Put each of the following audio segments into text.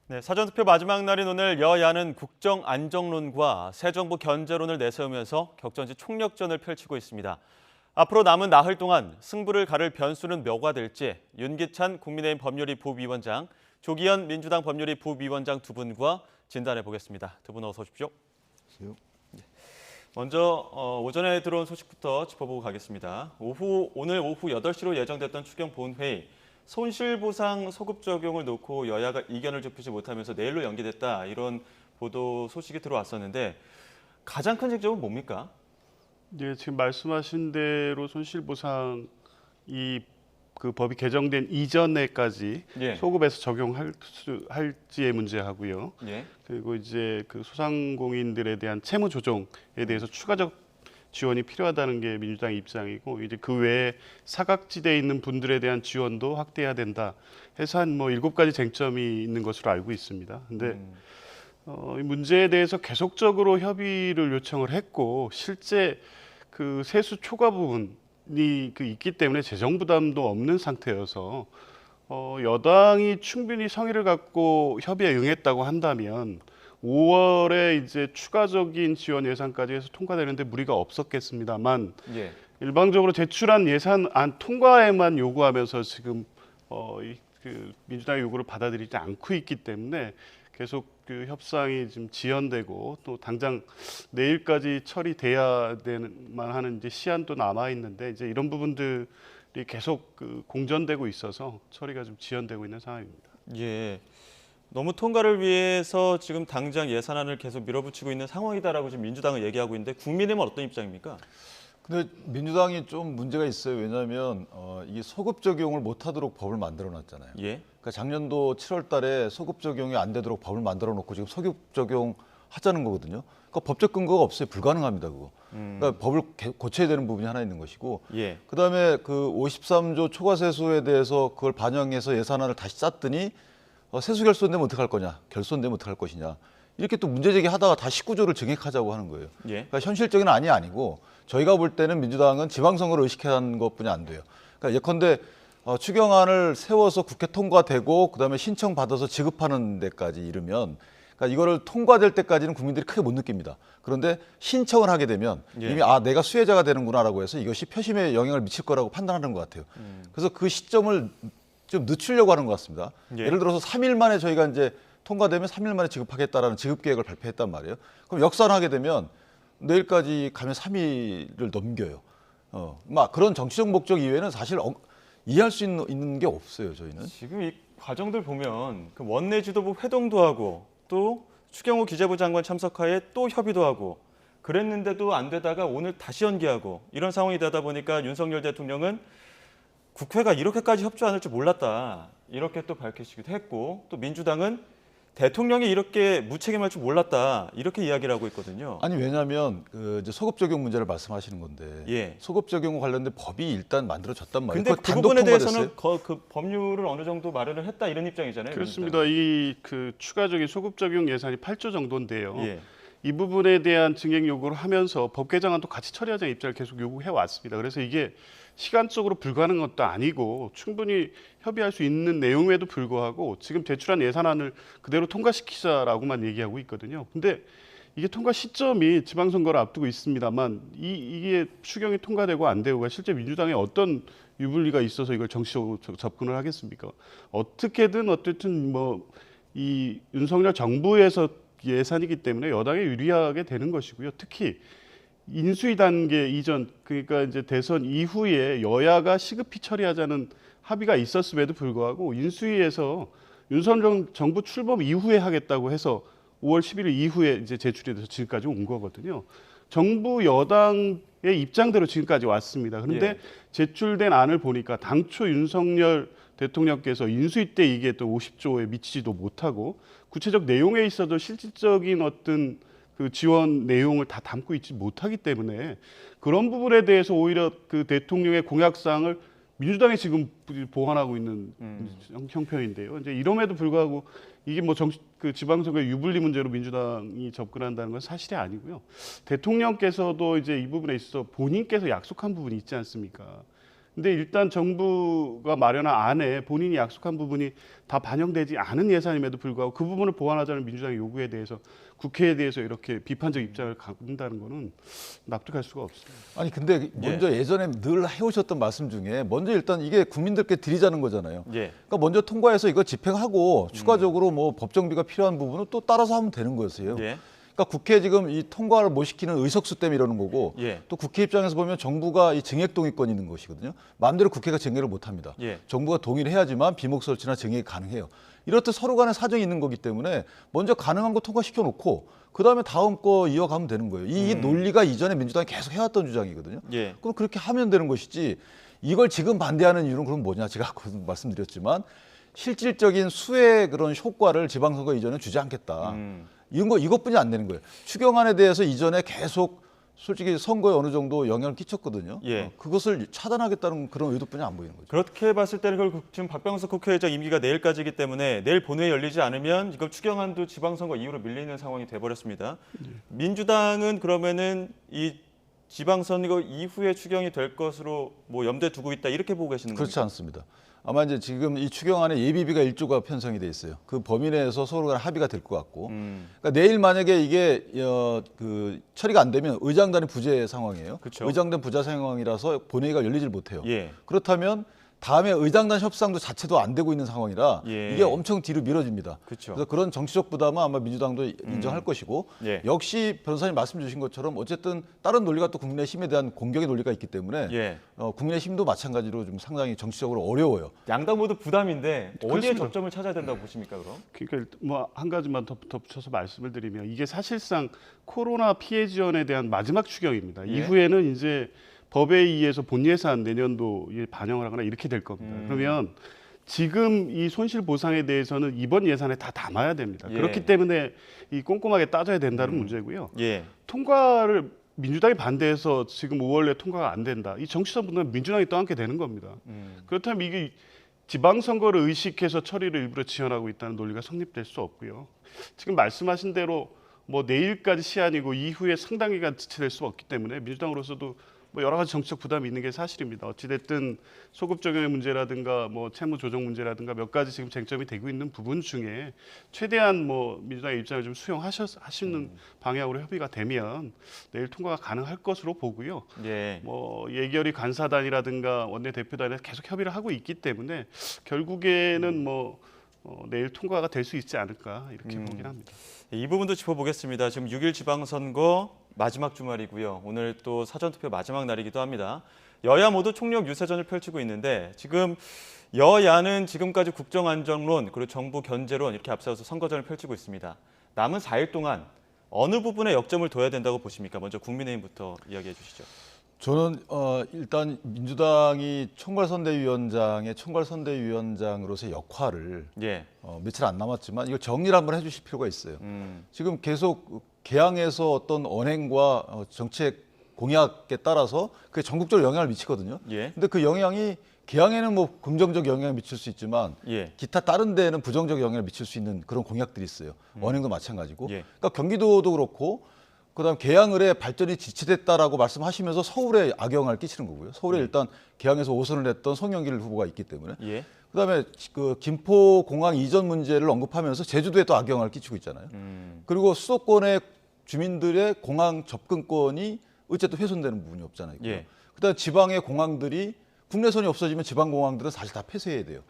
네, 사전투표 마지막 날인 오늘 여야는 국정 안정론과 새 정부 견제론을 내세우면서 격전지 총력전을 펼치고 있습니다. 앞으로 남은 나흘 동안 승부를 가를 변수는 뭐가 될지 윤기찬 국민의힘 법률위 부위원장, 조기현 민주당 법률위 부위원장 두 분과 진단해 보겠습니다. 두 분 어서 오십시오. 먼저 오전에 들어온 소식부터 짚어보고 가겠습니다. 오늘 오후 8시로 예정됐던 추경 본회의, 손실보상 소급 적용을 놓고 여야가 이견을 좁히지 못하면서 내일로 연기됐다, 이런 보도 소식이 들어왔었는데 가장 큰 쟁점은 뭡니까? 네, 지금 말씀하신 대로 손실보상이 그 법이 개정된 이전에까지 예. 소급해서 할지의 문제하고요. 예. 그리고 이제 그 소상공인들에 대한 채무 조정에 대해서 추가적 지원이 필요하다는 게 민주당의 입장이고, 이제 그 외에 사각지대에 있는 분들에 대한 지원도 확대해야 된다 해서 한 뭐 7가지 쟁점이 있는 것으로 알고 있습니다. 근데 이 문제에 대해서 계속적으로 협의를 요청을 했고, 실제 그 세수 초과 부분이 있기 때문에 재정 부담도 없는 상태여서 여당이 충분히 성의를 갖고 협의에 응했다고 한다면 5월에 이제 추가적인 지원 예산까지 해서 통과되는데 무리가 없었겠습니다만, 예. 일방적으로 제출한 예산안 통과에만 요구하면서 지금 그 민주당의 요구를 받아들이지 않고 있기 때문에 계속 그 협상이 지금 지연되고, 또 당장 내일까지 처리돼야 되만 하는 이제 시한도 남아 있는데, 이제 이런 부분들이 계속 그 공전되고 있어서 처리가 좀 지연되고 있는 상황입니다. 예. 너무 통과를 위해서 지금 당장 예산안을 계속 밀어붙이고 있는 상황이다라고 지금 민주당은 얘기하고 있는데, 국민의힘은 어떤 입장입니까? 근데 민주당이 좀 문제가 있어요. 왜냐하면 이게 소급 적용을 못하도록 법을 만들어놨잖아요. 예. 그러니까 작년도 7월달에 소급 적용이 안 되도록 법을 만들어놓고 지금 소급 적용하자는 거거든요. 그러니까 법적 근거가 없어요. 불가능합니다, 그거. 그러니까 법을 고쳐야 되는 부분이 하나 있는 것이고, 예. 그다음에 그 53조 초과세수에 대해서 그걸 반영해서 예산안을 다시 짰더니 세수 결손되면 어떡할 거냐, 결손되면 어떡할 것이냐, 이렇게 또 문제제기 하다가 다 19조를 증액하자고 하는 거예요. 예. 그러니까 현실적인 안이 아니고, 저희가 볼 때는 민주당은 지방선거를 의식한 것뿐이 안 돼요. 그러니까 예컨대 추경안을 세워서 국회 통과되고 그다음에 신청 받아서 지급하는 데까지 이르면, 그러니까 이거를 통과될 때까지는 국민들이 크게 못 느낍니다. 그런데 신청을 하게 되면 예. 이미 내가 수혜자가 되는구나라고 해서 이것이 표심에 영향을 미칠 거라고 판단하는 것 같아요. 그래서 그 시점을 좀 늦추려고 하는 것 같습니다. 예. 예를 들어서 3일 만에 저희가 이제 통과되면 3일 만에 지급하겠다라는 지급 계획을 발표했단 말이에요. 그럼 역산하게 되면 내일까지 가면 3일을 넘겨요. 막 그런 정치적 목적 이외에는 사실 이해할 수 있는 게 없어요, 저희는. 지금 이 과정들 보면 그 원내 지도부 회동도 하고, 또 추경호 기재부 장관 참석하에 또 협의도 하고, 그랬는데도 안 되다가 오늘 다시 연기하고, 이런 상황이 되다 보니까 윤석열 대통령은 국회가 이렇게까지 협조할 줄 몰랐다, 이렇게 또 밝히시기도 했고, 또 민주당은 대통령이 이렇게 무책임할 줄 몰랐다, 이렇게 이야기를 하고 있거든요. 아니, 왜냐하면 이제 소급 적용 문제를 말씀하시는 건데, 예. 소급 적용과 관련된 법이 일단 만들어졌단 말이에요. 근데 그거 그 단독 부분에 통과됐어요? 대해서는 그 법률을 어느 정도 마련을 했다, 이런 입장이잖아요. 그렇습니다. 이 그 추가적인 소급 적용 예산이 8조 정도인데요. 예. 이 부분에 대한 증액 요구를 하면서 법 개정안도 같이 처리하자는 입장을 계속 요구해 왔습니다. 그래서 이게 시간적으로 불가능한 것도 아니고 충분히 협의할 수 있는 내용에도 불구하고 지금 제출한 예산안을 그대로 통과시키자라고만 얘기하고 있거든요. 근데 이게 통과 시점이 지방선거를 앞두고 있습니다만, 이게 추경이 통과되고 안 되고가 실제 민주당에 어떤 유불리가 있어서 이걸 정치적으로 접근을 하겠습니까? 어쨌든 뭐 이 윤석열 정부에서 예산이기 때문에 여당에 유리하게 되는 것이고요. 특히 인수위 단계 이전, 그러니까 이제 대선 이후에 여야가 시급히 처리하자는 합의가 있었음에도 불구하고 인수위에서 윤석열 정부 출범 이후에 하겠다고 해서 5월 11일 이후에 이제 제출이 돼서 지금까지 온 거거든요. 정부 여당의 입장대로 지금까지 왔습니다. 그런데 예. 제출된 안을 보니까 당초 윤석열 대통령께서 인수위 때 이게 또 50조에 미치지도 못하고, 구체적 내용에 있어도 실질적인 어떤 그 지원 내용을 다 담고 있지 못하기 때문에, 그런 부분에 대해서 오히려 그 대통령의 공약사항을 민주당이 지금 보완하고 있는 형편인데요. 이제 이럼에도 불구하고 이게 뭐 그 지방선거 유불리 문제로 민주당이 접근한다는 건 사실이 아니고요. 대통령께서도 이제 이 부분에 있어서 본인께서 약속한 부분이 있지 않습니까? 근데 일단 정부가 마련한 안에 본인이 약속한 부분이 다 반영되지 않은 예산임에도 불구하고 그 부분을 보완하자는 민주당의 요구에 대해서 국회에 대해서 이렇게 비판적 입장을 갖는다는 거는 납득할 수가 없습니다. 아니 근데 먼저 예전에 늘 해오셨던 말씀 중에 먼저 일단 이게 국민들께 드리자는 거잖아요. 예. 그러니까 먼저 통과해서 이거 집행하고 추가적으로 뭐 법정비가 필요한 부분은 또 따라서 하면 되는 거였어요. 예. 그러니까 국회 지금 이 통과를 못 시키는 의석수 때문에 이러는 거고 예. 또 국회 입장에서 보면 정부가 이 증액 동의권이 있는 것이거든요. 마음대로 국회가 증액을 못 합니다. 예. 정부가 동의를 해야지만 비목 설치나 증액이 가능해요. 이렇듯 서로 간에 사정이 있는 거기 때문에 먼저 가능한 거 통과시켜 놓고 그다음에 다음 거 이어가면 되는 거예요. 이 논리가 이전에 민주당이 계속 해왔던 주장이거든요. 예. 그럼 그렇게 하면 되는 것이지 이걸 지금 반대하는 이유는 그럼 뭐냐 제가 아까 말씀드렸지만 실질적인 수의 그런 효과를 지방선거 이전에 주지 않겠다. 이것뿐이 안 되는 거예요. 추경안에 대해서 이전에 계속 솔직히 선거에 어느 정도 영향을 끼쳤거든요. 예. 그것을 차단하겠다는 그런 의도뿐이 안 보이는 거죠. 그렇게 봤을 때는 결국 지금 박병석 국회의장 임기가 내일까지이기 때문에 내일 본회의 열리지 않으면 이거 추경안도 지방선거 이후로 밀리는 상황이 돼버렸습니다. 민주당은 그러면은 이 지방선거 이후에 추경이 될 것으로 뭐 염두에 두고 있다 이렇게 보고 계시는 그렇지 겁니까? 않습니다. 아마 이제 지금 이 추경안에 예비비가 1조가 편성이 돼 있어요. 그 범위 내에서 서로 간 합의가 될 것 같고. 그러니까 내일 만약에 이게 그 처리가 안 되면 의장단이 부재 상황이에요. 그쵸. 의장단 부재 상황이라서 본회의가 열리질 못해요. 예. 그렇다면 다음에 의장단 협상도 자체도 안 되고 있는 상황이라 예. 이게 엄청 뒤로 미뤄집니다. 그쵸. 그래서 그런 정치적 부담은 아마 민주당도 인정할 것이고 예. 역시 변호사님 말씀 주신 것처럼 어쨌든 다른 논리가 또 국민의힘에 대한 공격의 논리가 있기 때문에 예. 국민의힘도 마찬가지로 좀 상당히 정치적으로 어려워요. 양당 모두 부담인데 어디에 그렇습니다. 접점을 찾아야 된다고 보십니까 그럼? 그러니까 뭐 한 가지만 덧붙여서 말씀을 드리면 이게 사실상 코로나 피해 지원에 대한 마지막 추경입니다. 예. 이후에는 이제 법에 의해서 본 예산 내년도에 반영을 하거나 이렇게 될 겁니다. 그러면 지금 이 손실 보상에 대해서는 이번 예산에 다 담아야 됩니다. 예. 그렇기 때문에 이 꼼꼼하게 따져야 된다는 문제고요. 예. 통과를 민주당이 반대해서 지금 5월 내 통과가 안 된다. 이 정치적 분은 민주당이 떠안게 되는 겁니다. 그렇다면 이게 지방선거를 의식해서 처리를 일부러 지연하고 있다는 논리가 성립될 수 없고요. 지금 말씀하신 대로 뭐 내일까지 시한이고 이후에 상당 기간 지체될 수 없기 때문에 민주당으로서도 뭐 여러 가지 정치적 부담이 있는 게 사실입니다. 어찌됐든 소급 적용의 문제라든가 뭐 채무 조정 문제라든가 몇 가지 지금 쟁점이 되고 있는 부분 중에 최대한 뭐 민주당의 입장을 좀 수용하시는 방향으로 협의가 되면 내일 통과가 가능할 것으로 보고요. 예. 뭐 예결위 간사단이라든가 원내대표단에서 계속 협의를 하고 있기 때문에 결국에는 뭐 내일 통과가 될 수 있지 않을까 이렇게 보긴 합니다. 이 부분도 짚어보겠습니다. 지금 6일 지방선거 마지막 주말이고요. 오늘 또 사전투표 마지막 날이기도 합니다. 여야 모두 총력 유세전을 펼치고 있는데 지금 여야는 지금까지 국정안정론 그리고 정부 견제론 이렇게 앞세워서 선거전을 펼치고 있습니다. 남은 4일 동안 어느 부분에 역점을 둬야 된다고 보십니까? 먼저 국민의힘부터 이야기해 주시죠. 저는 일단 민주당이 총괄선대위원장으로서의 역할을 예. 며칠 안 남았지만 이걸 정리를 한번 해주실 필요가 있어요. 지금 계속 개항에서 어떤 언행과 정책 공약에 따라서 그게 전국적으로 영향을 미치거든요. 예. 근데 그 영향이 개항에는 뭐 긍정적 영향을 미칠 수 있지만 예. 기타 다른 데에는 부정적 영향을 미칠 수 있는 그런 공약들이 있어요. 언행도 마찬가지고. 예. 그러니까 경기도도 그렇고 그다음 개항을의 발전이 지체됐다라고 말씀하시면서 서울에 악영향을 끼치는 거고요. 서울에 일단 개항에서 5선을 했던 송영길 후보가 있기 때문에. 예. 그다음에 그 김포 공항 이전 문제를 언급하면서 제주도에 또 악영향을 끼치고 있잖아요. 그리고 수도권의 주민들의 공항 접근권이 어쨌든 훼손되는 부분이 없잖아요. 예. 그다음에 지방의 공항들이 국내선이 없어지면 지방 공항들은 사실 다 폐쇄해야 돼요.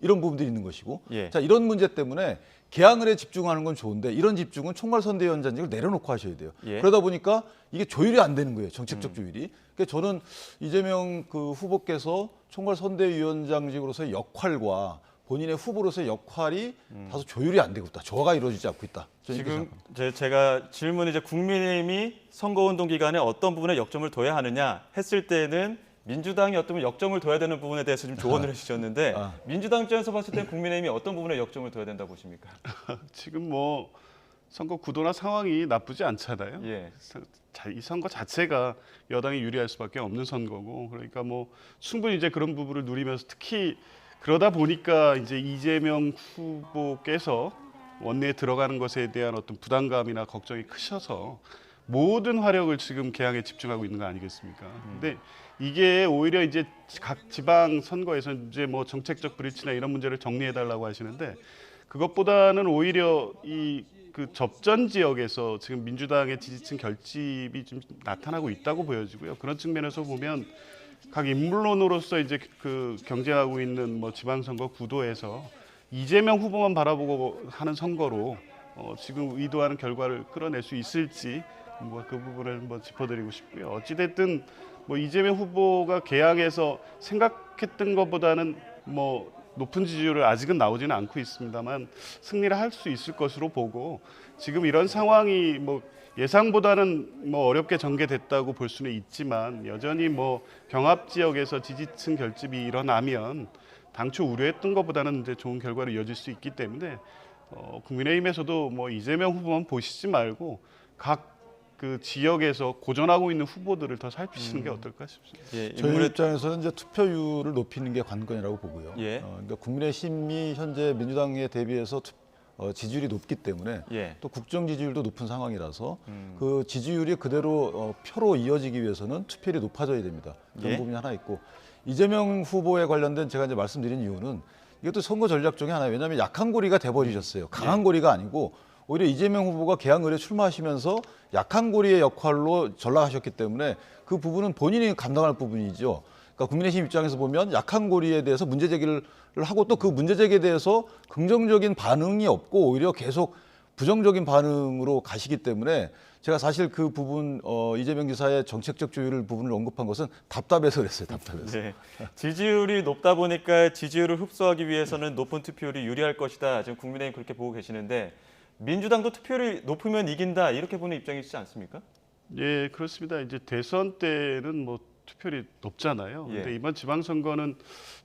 이런 부분들이 있는 것이고. 예. 자, 이런 문제 때문에 개항을에 집중하는 건 좋은데 이런 집중은 총괄선대위원장직을 내려놓고 하셔야 돼요. 예. 그러다 보니까 이게 조율이 안 되는 거예요. 정책적 조율이. 그러니까 저는 이재명 그 후보께서 총괄선대위원장직으로서의 역할과 본인의 후보로서의 역할이 다소 조율이 안 되고 있다. 조화가 이루어지지 않고 있다. 저는 이렇게 지금 생각합니다. 제가 질문이 이제 국민의힘이 선거운동 기간에 어떤 부분에 역점을 둬야 하느냐 했을 때는 민주당이 어떤 역점을 둬야 되는 부분에 대해서 좀 조언을 해주셨는데 민주당 입장에서 봤을 때 국민의힘이 어떤 부분에 역점을 둬야 된다고 보십니까? 지금 뭐 선거 구도나 상황이 나쁘지 않잖아요. 예. 이 선거 자체가 여당이 유리할 수밖에 없는 선거고 그러니까 뭐 충분히 이제 그런 부분을 누리면서 특히 그러다 보니까 이제 이재명 후보께서 원내에 들어가는 것에 대한 어떤 부담감이나 걱정이 크셔서 모든 화력을 지금 개항에 집중하고 있는 거 아니겠습니까? 근데 이게 오히려 이제 각 지방 선거에서 이제 뭐 정책적 불일치나 이런 문제를 정리해 달라고 하시는데 그것보다는 오히려 이 그 접전 지역에서 지금 민주당의 지지층 결집이 좀 나타나고 있다고 보여지고요. 그런 측면에서 보면 각 인물론으로서 이제 그 경쟁하고 있는 뭐 지방선거 구도에서 이재명 후보만 바라보고 하는 선거로 지금 의도하는 결과를 끌어낼 수 있을지 뭐 그 부분을 한번 짚어드리고 싶고요. 어찌됐든 뭐 이재명 후보가 개항에서 생각했던 것보다는 뭐 높은 지지율을 아직은 나오지는 않고 있습니다만 승리를 할 수 있을 것으로 보고 지금 이런 상황이 뭐 예상보다는 뭐 어렵게 전개됐다고 볼 수는 있지만 여전히 뭐 경합 지역에서 지지층 결집이 일어나면 당초 우려했던 것보다는 이제 좋은 결과로 이어질 수 있기 때문에 국민의힘에서도 뭐 이재명 후보만 보시지 말고 각 그 지역에서 고전하고 있는 후보들을 더 살피시는 게 어떨까 싶습니다. 예, 저희 입장에서는 이제 투표율을 높이는 게 관건이라고 보고요. 예. 그러니까 국민의힘이 현재 민주당에 대비해서 지지율이 높기 때문에 예. 또 국정 지지율도 높은 상황이라서 그 지지율이 그대로 표로 이어지기 위해서는 투표율이 높아져야 됩니다. 그런 예. 부분이 하나 있고 이재명 후보에 관련된 제가 이제 말씀드린 이유는 이것도 선거 전략 중에 하나예요. 왜냐하면 약한 고리가 돼버리셨어요. 강한 고리가 아니고 오히려 이재명 후보가 개항을에 출마하시면서 약한 고리의 역할로 전락하셨기 때문에 그 부분은 본인이 감당할 부분이죠. 그러니까 국민의힘 입장에서 보면 약한 고리에 대해서 문제 제기를 하고 또 그 문제 제기에 대해서 긍정적인 반응이 없고 오히려 계속 부정적인 반응으로 가시기 때문에 제가 사실 그 부분 이재명 지사의 정책적 조율 부분을 언급한 것은 답답해서 그랬어요. 답답해서. 네. 지지율이 높다 보니까 지지율을 흡수하기 위해서는 높은 투표율이 유리할 것이다. 지금 국민의힘 그렇게 보고 계시는데 민주당도 투표율이 높으면 이긴다 이렇게 보는 입장이시지 않습니까? 예, 그렇습니다. 이제 대선 때는 뭐 투표율이 높잖아요. 예. 근데 이번 지방선거는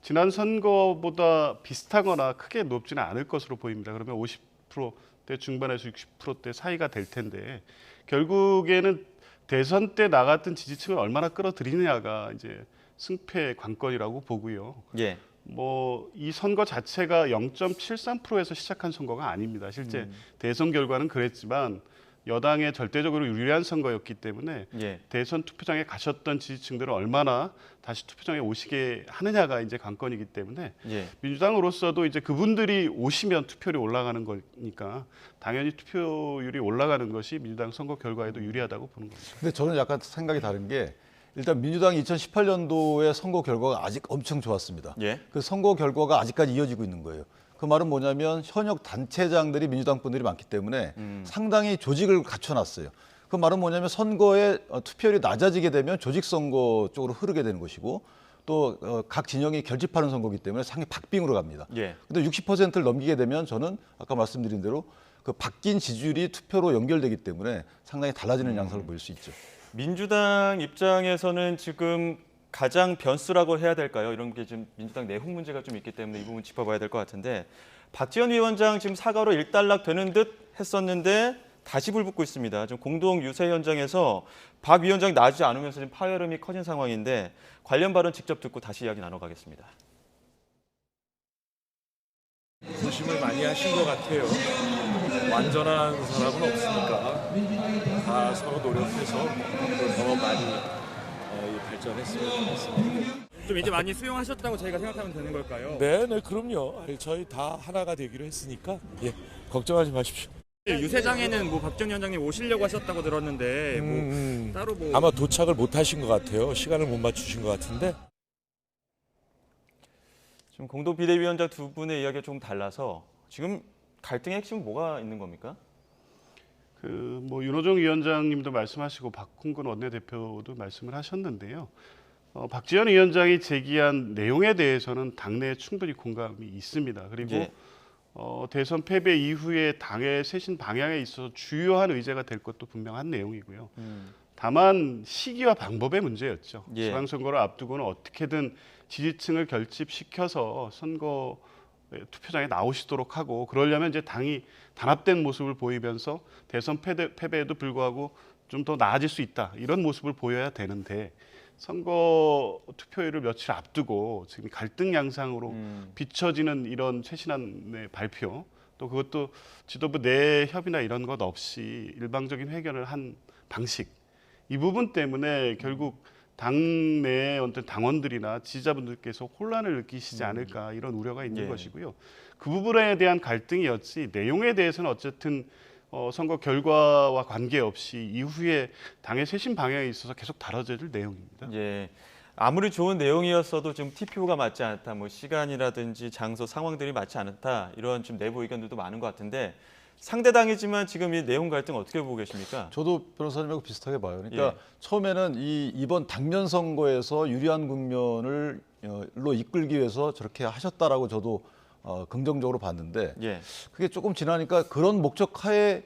지난 선거보다 비슷하거나 크게 높지는 않을 것으로 보입니다. 그러면 50%대 중반에서 60%대 사이가 될 텐데 결국에는 대선 때 나갔던 지지층을 얼마나 끌어들이느냐가 이제 승패의 관건이라고 보고요. 예. 뭐 이 선거 자체가 0.73%에서 시작한 선거가 아닙니다. 실제 대선 결과는 그랬지만 여당에 절대적으로 유리한 선거였기 때문에 예. 대선 투표장에 가셨던 지지층들을 얼마나 다시 투표장에 오시게 하느냐가 이제 관건이기 때문에 예. 민주당으로서도 이제 그분들이 오시면 투표율이 올라가는 거니까 당연히 투표율이 올라가는 것이 민주당 선거 결과에도 유리하다고 보는 겁니다. 근데 저는 약간 생각이 다른 게 일단 민주당이 2018년도의 선거 결과가 아직 엄청 좋았습니다. 예. 그 선거 결과가 아직까지 이어지고 있는 거예요. 그 말은 뭐냐면 현역 단체장들이 민주당 분들이 많기 때문에 상당히 조직을 갖춰놨어요. 그 말은 뭐냐면 선거에 투표율이 낮아지게 되면 조직 선거 쪽으로 흐르게 되는 것이고 또 각 진영이 결집하는 선거이기 때문에 상당히 박빙으로 갑니다. 예. 근데 60%를 넘기게 되면 저는 아까 말씀드린 대로 그 바뀐 지지율이 투표로 연결되기 때문에 상당히 달라지는 양상을 보일 수 있죠. 민주당 입장에서는 지금 가장 변수라고 해야 될까요? 이런 게 지금 민주당 내홍 문제가 좀 있기 때문에 이 부분 짚어봐야 될 것 같은데 박지원 위원장 지금 사과로 일단락 되는 듯 했었는데 다시 불붙고 있습니다. 지금 공동 유세 현장에서 박 위원장이 나오지 않으면서 지금 파열음이 커진 상황인데 관련 발언 직접 듣고 다시 이야기 나눠가겠습니다. 조심을 많이 하신 것 같아요. 완전한 사람은 없으니까 다 서로 노력해서 더 많이 발전했으면 좋겠습니다. 좀 이제 많이 수용하셨다고 저희가 생각하면 되는 걸까요? 네, 그럼요. 아니, 저희 다 하나가 되기로 했으니까 걱정하지 마십시오. 유세장에는 뭐 박지원 위원장님 오시려고 하셨다고 들었는데 뭐 따로 뭐 아마 도착을 못 하신 것 같아요. 시간을 못 맞추신 것 같은데. 지금 공동 비대위원장 두 분의 이야기가 조금 달라서 지금 갈등의 핵심은 뭐가 있는 겁니까? 그 뭐 윤호중 위원장님도 말씀하시고 박홍근 원내대표도 말씀을 하셨는데요. 박지원 위원장이 제기한 내용에 대해서는 당내에 충분히 공감이 있습니다. 그리고 예. 대선 패배 이후에 당의 쇄신 방향에 있어서 주요한 의제가 될 것도 분명한 내용이고요. 다만 시기와 방법의 문제였죠. 예. 지방선거를 앞두고는 어떻게든 지지층을 결집시켜서 선거 투표장에 나오시도록 하고 그러려면 이제 당이 단합된 모습을 보이면서 대선 패배에도 불구하고 좀 더 나아질 수 있다 이런 모습을 보여야 되는데 선거 투표일을 며칠 앞두고 지금 갈등 양상으로 비춰지는 이런 최신한 발표 또 그것도 지도부 내 협의나 이런 것 없이 일방적인 회견을 한 방식 이 부분 때문에 결국 당내 어떤 당원들이나 지지자분들께서 혼란을 느끼시지 않을까 이런 우려가 있는 예. 것이고요. 그 부분에 대한 갈등이었지 내용에 대해서는 어쨌든 선거 결과와 관계없이 이후에 당의 쇄신 방향에 있어서 계속 다뤄질 내용입니다. 예. 아무리 좋은 내용이었어도 지금 TPO가 맞지 않다, 뭐 시간이라든지 장소, 상황들이 맞지 않다 이런 좀 내부 의견들도 많은 것 같은데 상대당이지만 지금 이 내용 갈등 어떻게 보고 계십니까? 저도 변호사님하고 비슷하게 봐요. 그러니까 예. 처음에는 이번 당면 선거에서 유리한 국면을로 이끌기 위해서 저렇게 하셨다라고 저도 긍정적으로 봤는데 예. 그게 조금 지나니까 그런 목적 하에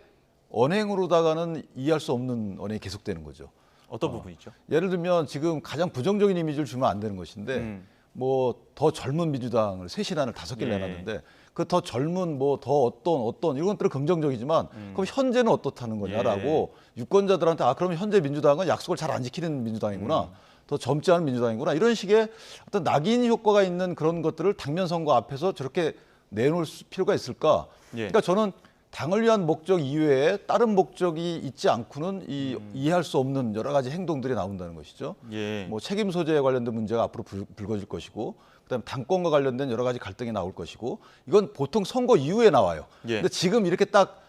언행으로다가는 이해할 수 없는 언행이 계속되는 거죠. 어떤 부분이죠? 예를 들면 지금 가장 부정적인 이미지를 주면 안 되는 것인데 뭐 더 젊은 민주당을 새 신안을 5개를 예. 내놨는데 그 더 젊은 뭐 더 어떤 이런 것들은 긍정적이지만 그럼 현재는 어떻다는 거냐라고 유권자들한테 그럼 현재 민주당은 약속을 잘 안 지키는 민주당이구나. 더 젊지 않은 민주당이구나. 이런 식의 어떤 낙인 효과가 있는 그런 것들을 당면 선거 앞에서 저렇게 내놓을 필요가 있을까? 예. 그러니까 저는 당을 위한 목적 이외에 다른 목적이 있지 않고는 이해할 수 없는 여러 가지 행동들이 나온다는 것이죠. 예. 뭐 책임 소재에 관련된 문제가 앞으로 불거질 것이고, 그다음에 당권과 관련된 여러 가지 갈등이 나올 것이고, 이건 보통 선거 이후에 나와요. 예. 근데 지금 이렇게 딱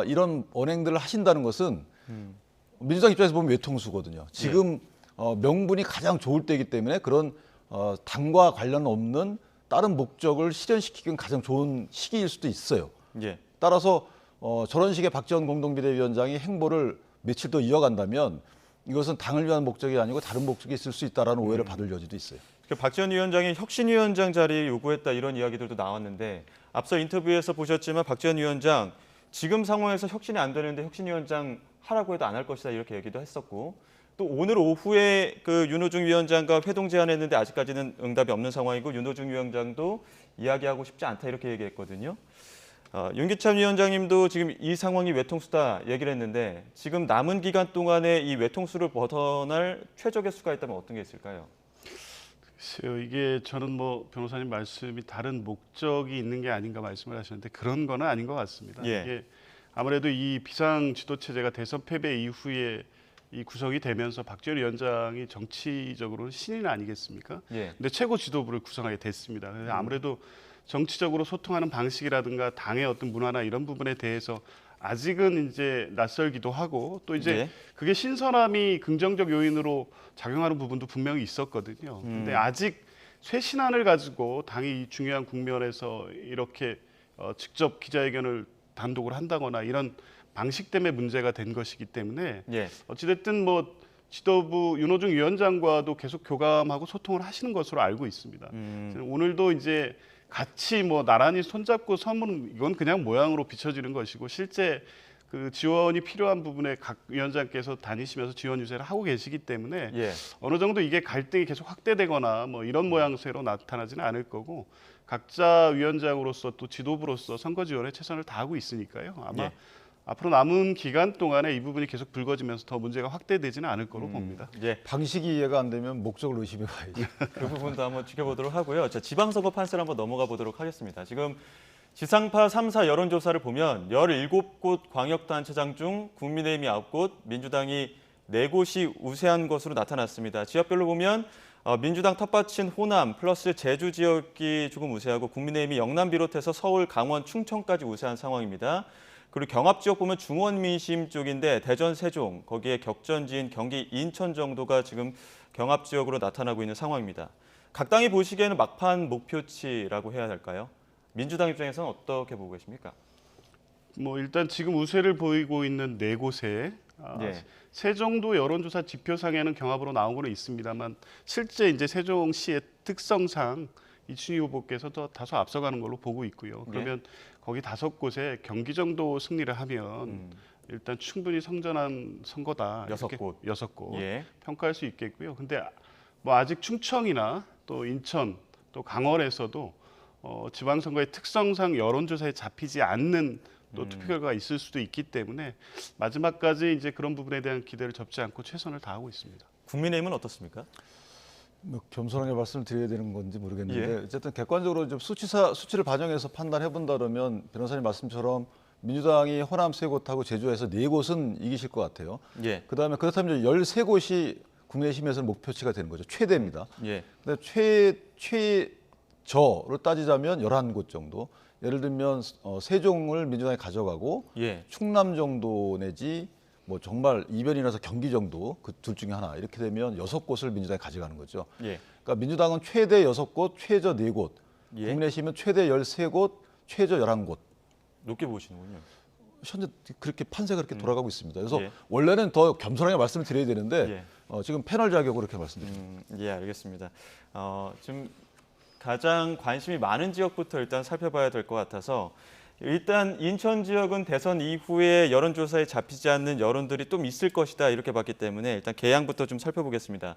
이런 언행들을 하신다는 것은 민주당 입장에서 보면 외통수거든요. 지금 명분이 가장 좋을 때이기 때문에 그런 당과 관련 없는 다른 목적을 실현시키기는 가장 좋은 시기일 수도 있어요. 예. 따라서 저런 식의 박지원 공동비대위원장이 행보를 며칠 더 이어간다면 이것은 당을 위한 목적이 아니고 다른 목적이 있을 수 있다라는 오해를 받을 여지도 있어요. 박지원 위원장이 혁신위원장 자리 요구했다 이런 이야기들도 나왔는데 앞서 인터뷰에서 보셨지만 박지원 위원장 지금 상황에서 혁신이 안 되는데 혁신위원장 하라고 해도 안 할 것이다 이렇게 얘기도 했었고 또 오늘 오후에 그 윤호중 위원장과 회동 제안했는데 아직까지는 응답이 없는 상황이고 윤호중 위원장도 이야기하고 싶지 않다 이렇게 얘기했거든요. 윤기찬 위원장님도 지금 이 상황이 외통수다 얘기를 했는데 지금 남은 기간 동안에 이 외통수를 벗어날 최적의 수가 있다면 어떤 게 있을까요? 글쎄요, 이게 저는 뭐 변호사님 말씀이 다른 목적이 있는 게 아닌가 말씀을 하셨는데 그런 거는 아닌 것 같습니다. 예. 이게 아무래도 이 비상 지도 체제가 대선 패배 이후에 이 구성이 되면서 박지원 위원장이 정치적으로 신인 아니겠습니까? 예. 근데 최고 지도부를 구성하게 됐습니다. 그래서 아무래도 정치적으로 소통하는 방식이라든가 당의 어떤 문화나 이런 부분에 대해서 아직은 이제 낯설기도 하고 또 이제 네. 그게 신선함이 긍정적 요인으로 작용하는 부분도 분명히 있었거든요. 근데 아직 쇄신안을 가지고 당이 이 중요한 국면에서 이렇게 직접 기자회견을 단독으로 한다거나 이런 방식 때문에 문제가 된 것이기 때문에 예. 어찌됐든 뭐 지도부 윤호중 위원장과도 계속 교감하고 소통을 하시는 것으로 알고 있습니다. 오늘도 이제 같이 뭐 나란히 손잡고 서면 이건 그냥 모양으로 비춰지는 것이고 실제 그 지원이 필요한 부분에 각 위원장께서 다니시면서 지원 유세를 하고 계시기 때문에 예. 어느 정도 이게 갈등이 계속 확대되거나 뭐 이런 모양새로 나타나지는 않을 거고 각자 위원장으로서 또 지도부로서 선거 지원에 최선을 다하고 있으니까요. 아마 예. 앞으로 남은 기간 동안에 이 부분이 계속 불거지면서 더 문제가 확대되지는 않을 거로 봅니다. 예. 방식이 이해가 안 되면 목적을 의심해 봐야죠. 그 부분도 한번 지켜보도록 하고요. 자, 지방선거 판세를 한번 넘어가 보도록 하겠습니다. 지금 지상파 3사 여론조사를 보면 17곳 광역단체장 중 국민의힘이 9곳, 민주당이 4곳이 우세한 것으로 나타났습니다. 지역별로 보면 민주당 텃밭인 호남 플러스 제주 지역이 조금 우세하고 국민의힘이 영남 비롯해서 서울, 강원, 충청까지 우세한 상황입니다. 그리고 경합 지역 보면 중원 민심 쪽인데 대전, 세종, 거기에 격전지인 경기, 인천 정도가 지금 경합 지역으로 나타나고 있는 상황입니다. 각 당이 보시기에는 막판 목표치라고 해야 할까요? 민주당 입장에서는 어떻게 보고 계십니까? 뭐 일단 지금 우세를 보이고 있는 4곳에 예. 세종도 여론조사 지표상에는 경합으로 나온 거는 있습니다만 실제 이제 세종시의 특성상 이춘희 후보께서 더 다소 앞서가는 걸로 보고 있고요. 그러면 거기 5곳에 경기 정도 승리를 하면 일단 충분히 성전한 선거다. 6곳. 6곳 예. 평가할 수 있겠고요. 근데 뭐 아직 충청이나 또 인천 또 강원에서도 지방선거의 특성상 여론조사에 잡히지 않는 또 투표 결과가 있을 수도 있기 때문에 마지막까지 이제 그런 부분에 대한 기대를 접지 않고 최선을 다하고 있습니다. 국민의힘은 어떻습니까? 뭐 겸손하게 말씀을 드려야 되는 건지 모르겠는데 예. 어쨌든 객관적으로 좀 수치를 반영해서 판단해 본다 그러면 변호사님 말씀처럼 민주당이 호남 3곳하고 제주에서 4곳은 이기실 것 같아요. 예. 그다음에 그렇다면 13곳이 국민의힘에서는 목표치가 되는 거죠. 최대입니다. 예. 근데 최저로 따지자면 11곳 정도. 예를 들면 세종을 민주당이 가져가고 예. 충남 정도 내지 뭐 정말 이변이 나서 경기 정도 그 둘 중에 하나 이렇게 되면 6곳을 민주당이 가져가는 거죠. 예. 그러니까 민주당은 최대 6곳, 최저 4곳, 예. 국민의힘은 최대 13곳, 최저 11곳. 높게 보시는군요. 현재 그렇게 판세가 그렇게 돌아가고 있습니다. 그래서 예. 원래는 더 겸손하게 말씀을 드려야 되는데 예. 지금 패널 자격으로 이렇게 말씀드립니다. 예, 알겠습니다. 좀 가장 관심이 많은 지역부터 일단 살펴봐야 될 것 같아서 일단 인천 지역은 대선 이후에 여론조사에 잡히지 않는 여론들이 좀 있을 것이다 이렇게 봤기 때문에 일단 개항부터 좀 살펴보겠습니다.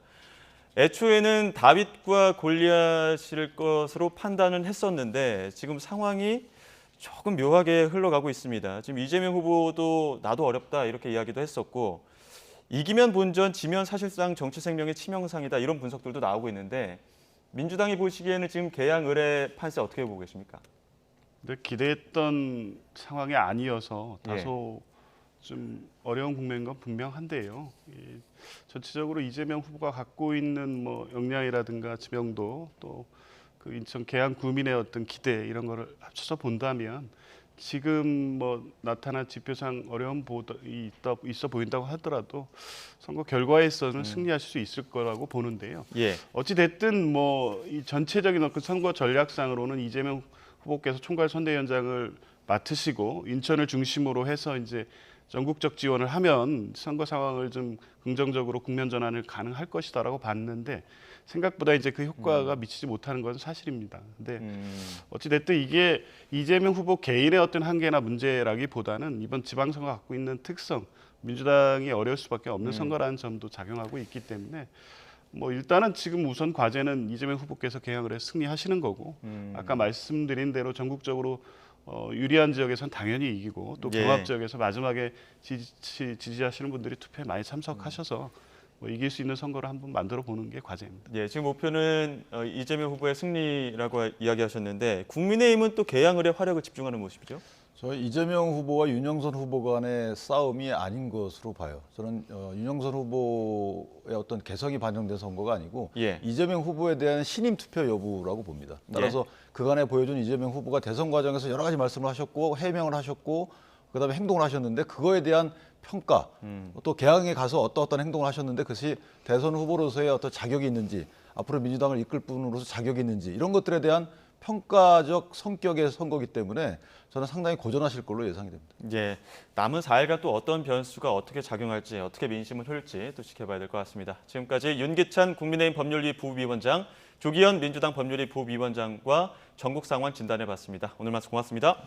애초에는 다윗과 골리앗일 것으로 판단은 했었는데 지금 상황이 조금 묘하게 흘러가고 있습니다. 지금 이재명 후보도 나도 어렵다 이렇게 이야기도 했었고 이기면 본전, 지면 사실상 정치 생명의 치명상이다 이런 분석들도 나오고 있는데 민주당이 보시기에는 지금 개항 의뢰 판세 어떻게 보고 계십니까? 근데 기대했던 상황이 아니어서 다소 좀 어려운 국면인 건 분명한데요. 전체적으로 이재명 후보가 갖고 있는 뭐 역량이라든가 지명도 또 그 인천 계양 구민의 어떤 기대 이런 거를 합쳐서 본다면 지금 뭐 나타난 지표상 어려운 보도이 있어 보인다고 하더라도 선거 결과에서는 승리하실 수 있을 거라고 보는데요. 예. 어찌 됐든 뭐 이 전체적인 그 선거 전략상으로는 이재명 후보께서 총괄 선대위원장을 맡으시고 인천을 중심으로 해서 이제 전국적 지원을 하면 선거 상황을 좀 긍정적으로 국면 전환을 가능할 것이다라고 봤는데 생각보다 이제 그 효과가 미치지 못하는 것은 사실입니다. 근데 어찌 됐든 이게 이재명 후보 개인의 어떤 한계나 문제라기보다는 이번 지방선거 갖고 있는 특성, 민주당이 어려울 수밖에 없는 선거라는 점도 작용하고 있기 때문에 뭐 일단은 지금 우선 과제는 이재명 후보께서 개항을 해서 승리하시는 거고 아까 말씀드린 대로 전국적으로 유리한 지역에선 당연히 이기고 또 경합 지역에서 마지막에 지지하시는 분들이 투표에 많이 참석하셔서 뭐 이길 수 있는 선거를 한번 만들어 보는 게 과제입니다. 예, 지금 목표는 이재명 후보의 승리라고 이야기하셨는데 국민의힘은 또 개항 의뢰 화력을 집중하는 모습이죠? 저희 이재명 후보와 윤영선 후보 간의 싸움이 아닌 것으로 봐요. 저는 윤영선 후보의 어떤 개성이 반영된 선거가 아니고 이재명 후보에 대한 신임 투표 여부라고 봅니다. 따라서 그간에 보여준 이재명 후보가 대선 과정에서 여러 가지 말씀을 하셨고 해명을 하셨고 그다음에 행동을 하셨는데 그거에 대한 평가 또 개항에 가서 어떤 행동을 하셨는데 그것이 대선 후보로서의 어떤 자격이 있는지 앞으로 민주당을 이끌 분으로서 자격이 있는지 이런 것들에 대한 평가적 성격의 선거이기 때문에 저는 상당히 고전하실 걸로 예상이 됩니다. 예, 남은 4일간 또 어떤 변수가 어떻게 작용할지, 어떻게 민심을 흐를지 또 지켜봐야 될 것 같습니다. 지금까지 윤기찬 국민의힘 법률위 부위원장, 조기현 민주당 법률위 부위원장과 전국 상황 진단해봤습니다. 오늘 말씀 고맙습니다.